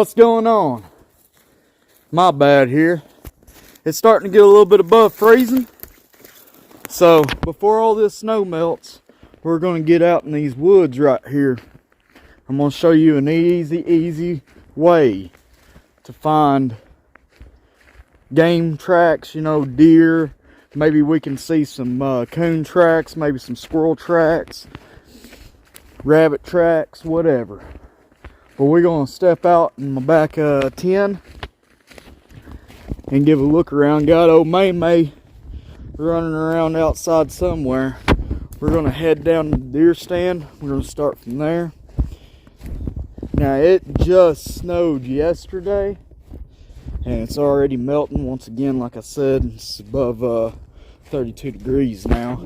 What's going on? My bad here. It's starting to get a little bit above freezing. So before all this snow melts, we're going to get out in these woods right here. I'm going to show you an easy way to find game tracks, deer. Maybe we can see some coon tracks, maybe some squirrel tracks, rabbit tracks, whatever. But we're going to step out in my back 10 and give a look around. Got old May running around outside somewhere. We're going to head down to the deer stand. We're going to start from there. Now, it just snowed yesterday, and it's already melting. Once again, like I said, it's above 32 degrees now.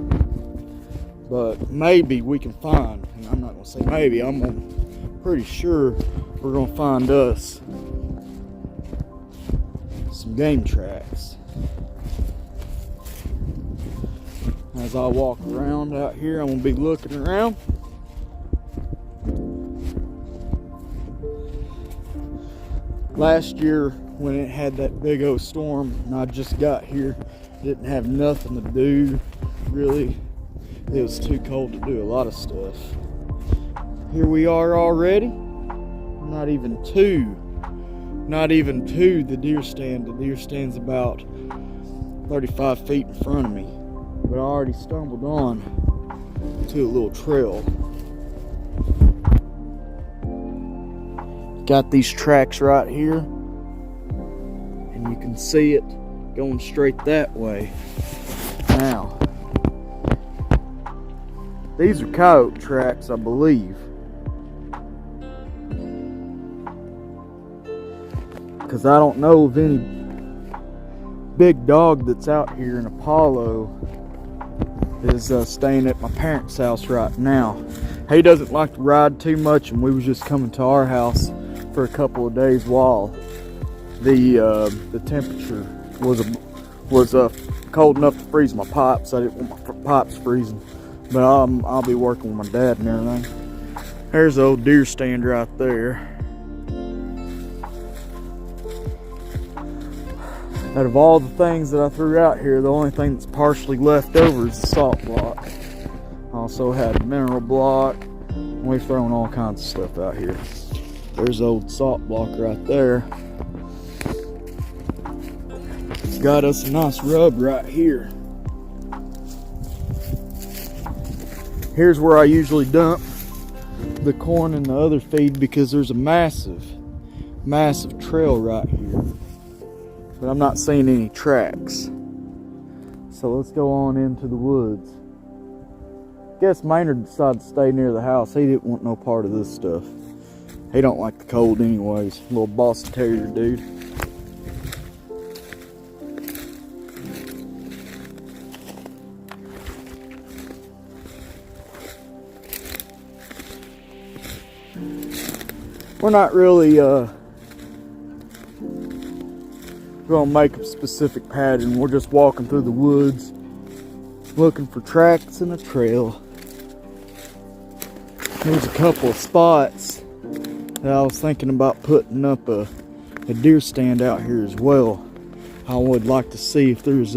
But maybe we can find, and I'm not going to say maybe, I'm pretty sure we're going to find us some game tracks. As I walk around out here, I'm going to be looking around. Last year, when it had that big old storm and I just got here, didn't have nothing to do, really. It was too cold to do a lot of stuff. Here we are already. Not even to the deer stand. The deer stand's about 35 feet in front of me. But I already stumbled on to a little trail. Got these tracks right here, and you can see it going straight that way. Now, these are coyote tracks, I believe, because I don't know of any big dog that's out here. And Apollo is staying at my parents' house right now. He doesn't like to ride too much, and we was just coming to our house for a couple of days while the temperature was cold enough to freeze my pipes. I didn't want my pipes freezing, but I'll be working with my dad and everything. There's the old deer stand right there. Out of all the things that I threw out here, the only thing that's partially left over is the salt block. I also had a mineral block. We've thrown all kinds of stuff out here. There's the old salt block right there. It's got us a nice rub right here. Here's where I usually dump the corn and the other feed, because there's a massive trail right here. But I'm not seeing any tracks. So let's go on into the woods. Guess Maynard decided to stay near the house. He didn't want no part of this stuff. He don't like the cold anyways. Little Boston Terrier dude. We're not really gonna make a specific pattern. We're just walking through the woods, looking for tracks and a trail. There's a couple of spots that I was thinking about putting up a deer stand out here as well. I would like to see if there's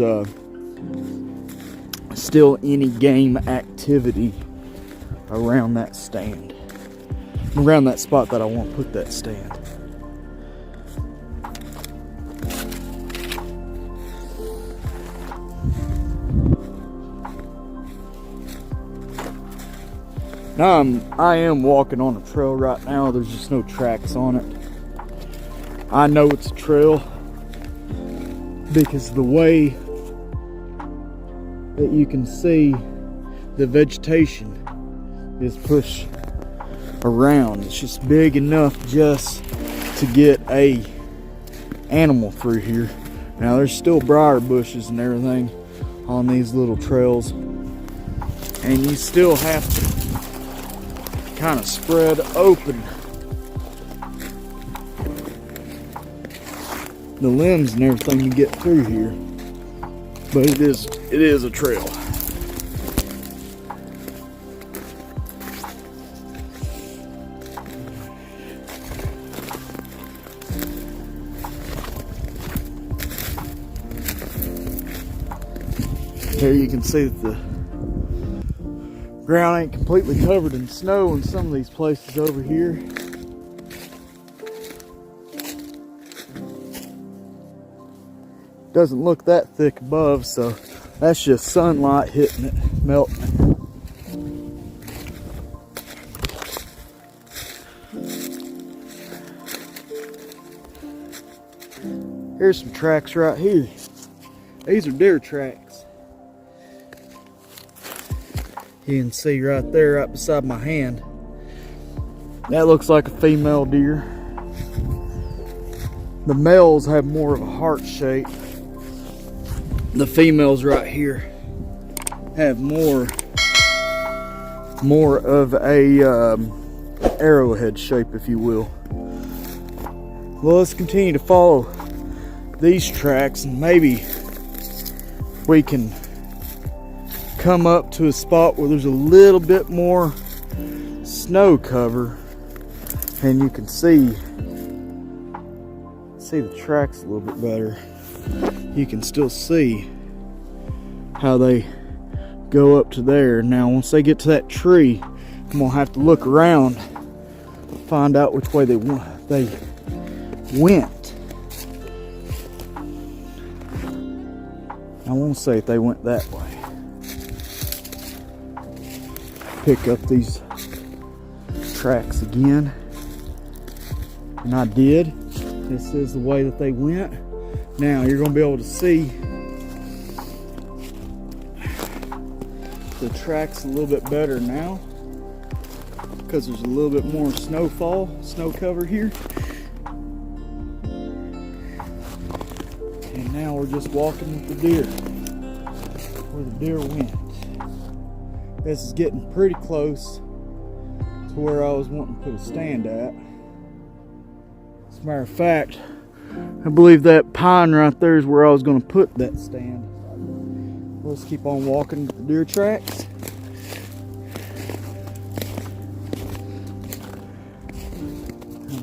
still any game activity around that stand, around that spot that I want to put that stand. Now I am walking on a trail right now. There's just no tracks on it. I know it's a trail because the way that you can see the vegetation is pushed around. It's just big enough just to get a animal through here. Now there's still briar bushes and everything on these little trails, and you still have to kind of spread open the limbs and everything to get through here. But it is a trail. Here you can see that the ground ain't completely covered in snow in some of these places over here. Doesn't look that thick above, so that's just sunlight hitting it, melting it. Here's some tracks right here. These are deer tracks. You can see right there, right beside my hand. That looks like a female deer. The males have more of a heart shape. The females right here have more of a arrowhead shape, if you will. Well, let's continue to follow these tracks, and maybe we can come up to a spot where there's a little bit more snow cover, and you can see the tracks a little bit better. You can still see how they go up to there. Now once they get to that tree, I'm gonna have to look around, find out which way they went. I won't say if they went that way. Pick up these tracks again, and I did. This is the way that they went. Now you're going to be able to see the tracks a little bit better now, because there's a little bit more snow cover here. And now we're just walking with the deer, where the deer went. This is getting pretty close to where I was wanting to put a stand at. As a matter of fact, I believe that pine right there is where I was going to put that stand. Let's keep on walking the deer tracks.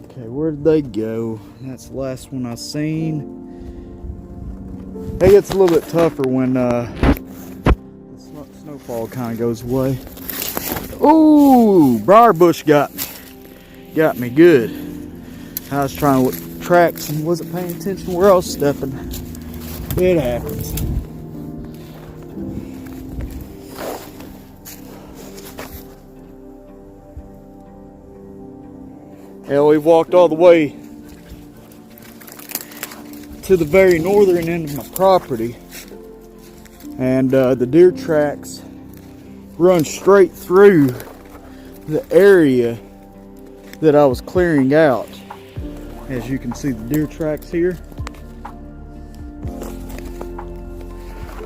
Okay, where did they go? That's the last one I seen. It gets a little bit tougher when the snowfall kind of goes away. Ooh, briar bush got me good. I was trying to look for tracks and wasn't paying attention where I was stepping. It happens. Yeah, we've walked all the way to the very northern end of my property, and the deer tracks run straight through the area that I was clearing out. As you can see, the deer tracks here,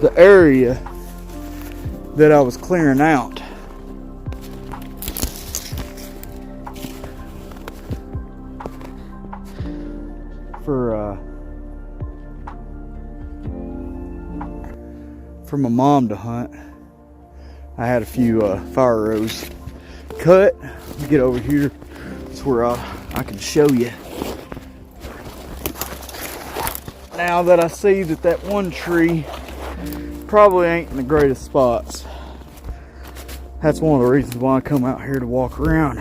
the area that I was clearing out. For my mom to hunt. I had a few fire rows cut. Get over here. That's where I can show you. Now that I see that one tree probably ain't in the greatest spots. That's one of the reasons why I come out here to walk around.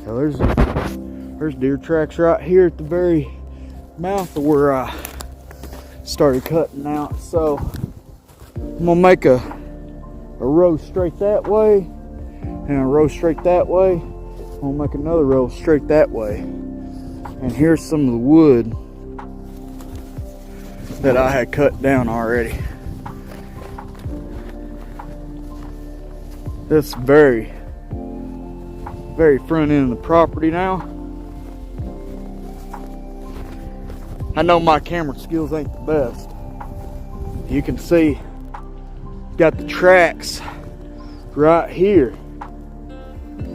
Now there's deer tracks right here at the very mouth of where I started cutting out. So I'm gonna make a row straight that way, and a row straight that way. I'm gonna make another row straight that way. And here's some of the wood that I had cut down already. This very front end of the property now. I know my camera skills ain't the best. You can see, got the tracks right here,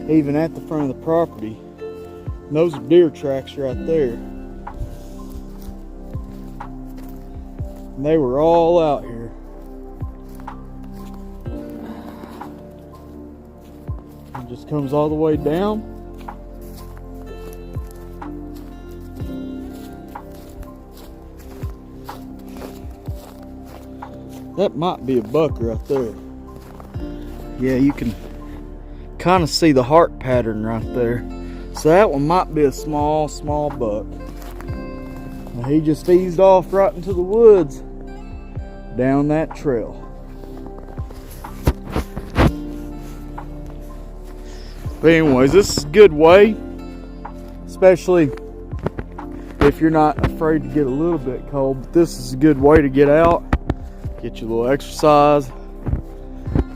even at the front of the property. And those are deer tracks right there. And they were all out here. It just comes all the way down. That might be a buck right there. Yeah, you can kind of see the heart pattern right there. So that one might be a small buck. Now he just eased off right into the woods down that trail. But anyways, this is a good way, especially if you're not afraid to get a little bit cold. But this is a good way to get out, get you a little exercise,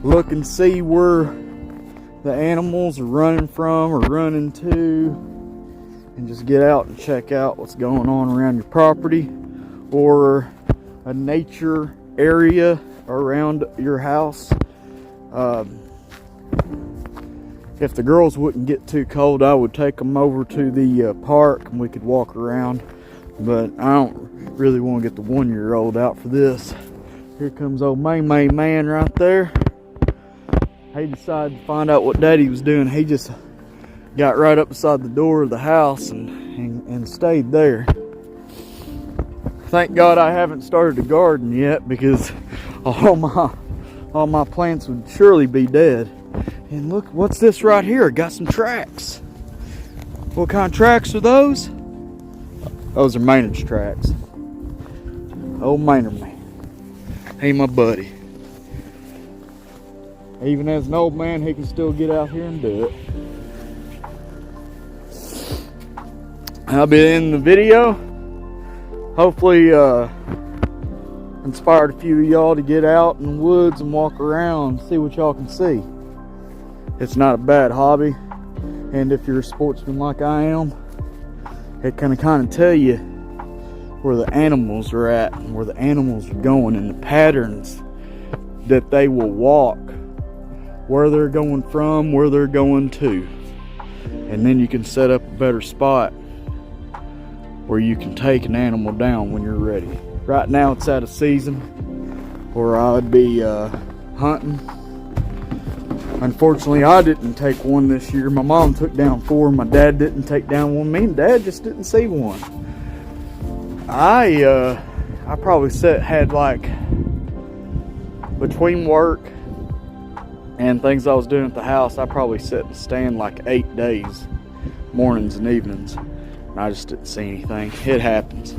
look and see where the animals are running from or running to, and just get out and check out what's going on around your property or a nature area around your house. If the girls wouldn't get too cold, I would take them over to the park and we could walk around. But I don't really want to get the 1-year-old out for this. Here comes old May Man right there. He decided to find out what Daddy was doing. He just got right up beside the door of the house and stayed there. Thank God I haven't started a garden yet, because all my plants would surely be dead. And look, what's this right here? Got some tracks. What kind of tracks are those? Those are Maynard's tracks. Old Maynard man. Hey, my buddy. Even as an old man, he can still get out here and do it. I'll be in the video. Hopefully inspired a few of y'all to get out in the woods and walk around and see what y'all can see. It's not a bad hobby, and if you're a sportsman like I am, it can kind of tell you where the animals are at and where the animals are going and the patterns that they will walk, where they're going from, where they're going to. And then you can set up a better spot where you can take an animal down when you're ready. Right now it's out of season where I would be hunting. Unfortunately, I didn't take one this year. My mom took down 4. My dad didn't take down one. Me and Dad just didn't see one. I probably had like, between work and things I was doing at the house, I probably sat and stand like 8 days, mornings and evenings. And I just didn't see anything. It happens.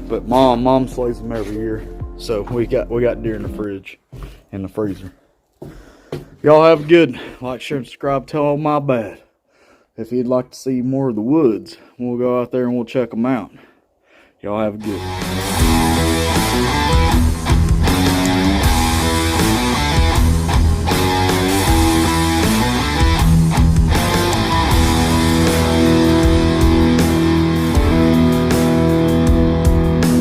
But mom slays them every year. So we got deer in the fridge, in the freezer. Y'all have a good like, share, and subscribe. Tell old my bad if you'd like to see more of the woods. We'll go out there and we'll check them out. Y'all have a good one.